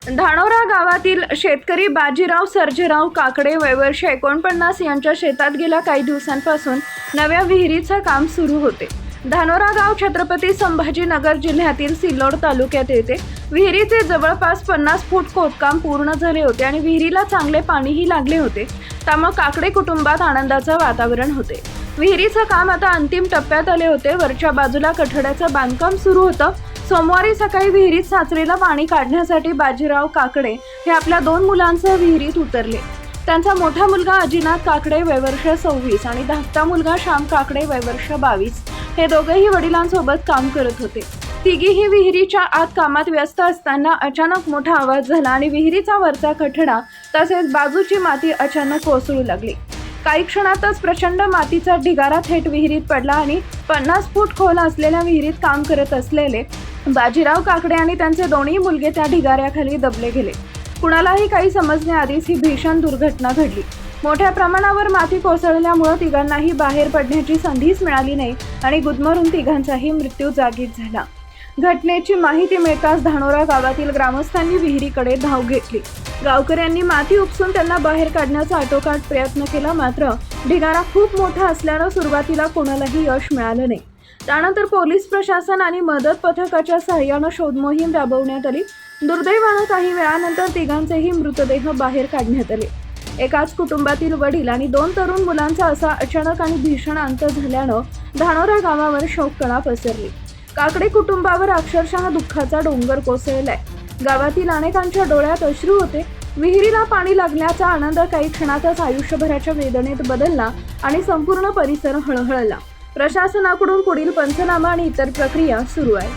धानोरा गावातील शेतकरी बाजीराव सर्जेराव काकडे वय वर्ष 49 यांच्या शेतात गेल्या काही दिवसांपासून नव्या विहिरीचं काम सुरू होते। धानोरा गाव छत्रपती संभाजीनगर जिल्ह्यातील सिल्लोड तालुक्यात येते। विहिरीचे जवळपास 50 फूट खोदकाम पूर्ण झाले होते आणि विहिरीला चांगले पाणीही लागले होते। त्यामुळे काकडे कुटुंबात आनंदाचं वातावरण होते। विहिरीचं काम आता अंतिम टप्प्यात आले होते। वरच्या बाजूला कठड्याचं बांधकाम सुरू होतं। सोमवारी सकाळी विहिरीत साचलेलं पाणी काढण्यासाठी बाजीराव काकडे हे आपल्या 2 मुलांसह विहिरीत उतरले। त्यांचा मोठा मुलगा अजिनाथ काकडे वय वर्ष 26 आणि धाकटा मुलगा श्याम काकडे वय वर्ष 22 हे दोघेही वडिलांसोबत काम करत होते। तिघीही विहिरीच्या आत कामात व्यस्त असताना अचानक मोठा आवाज झाला आणि विहिरीचा वरचा कठडा तसेच बाजूची माती अचानक कोसळू लागली। काही क्षणातच प्रचंड मातीचा ढिगारा थेट विहिरीत पडला आणि 50 फूट खोल असलेल्या विहिरीत काम करत असलेले बाजीराव काकडे आणि त्यांचे दोन्ही मुलगे त्या ढिगाऱ्याखाली दबले गेले। कुणालाही काही समजण्याआधीच ही भीषण दुर्घटना घडली। मोठ्या प्रमाणावर माती कोसळल्यामुळे तिघांनाही बाहेर पडण्याची संधीच मिळाली नाही आणि गुदमरून तिघांचाही मृत्यू जागीच झाला। घटनेची माहिती मिळताच धानोरा गावातील ग्रामस्थांनी विहिरीकडे धाव घेतली। गावकऱ्यांनी माती उपसून त्यांना बाहेर काढण्याचा आटोकाट प्रयत्न केला, मात्र ढिगारा खूप मोठा असल्यानं सुरुवातीला कोणालाही यश मिळालं नाही। त्यानंतर पोलीस प्रशासन आणि मदत पथकाच्या सहाय्यानं शोध मोहीम राबवण्यात आली। दुर्दैवानं काही वेळानंतर तिघांचेही मृतदेह बाहेर काढण्यात आले। एकाच कुटुंबातील वडील आणि 2 तरुण मुलांचा असा अचानक आणि भीषण अंत झाल्यानं धानोरा गावावर शोककळा पसरली। काकडे कुटुंबावर अक्षरशः दुःखाचा डोंगर कोसळलाय। गावातील अनेकांच्या डोळ्यात अश्रू होते। विहिरीला पाणी लागण्याचा आनंद काही क्षणातच आयुष्यभराच्या वेदनेत बदलला आणि संपूर्ण परिसर हळहळला। प्रशासनाकडून पुढील पंचनामा आणि इतर प्रक्रिया सुरू आहे।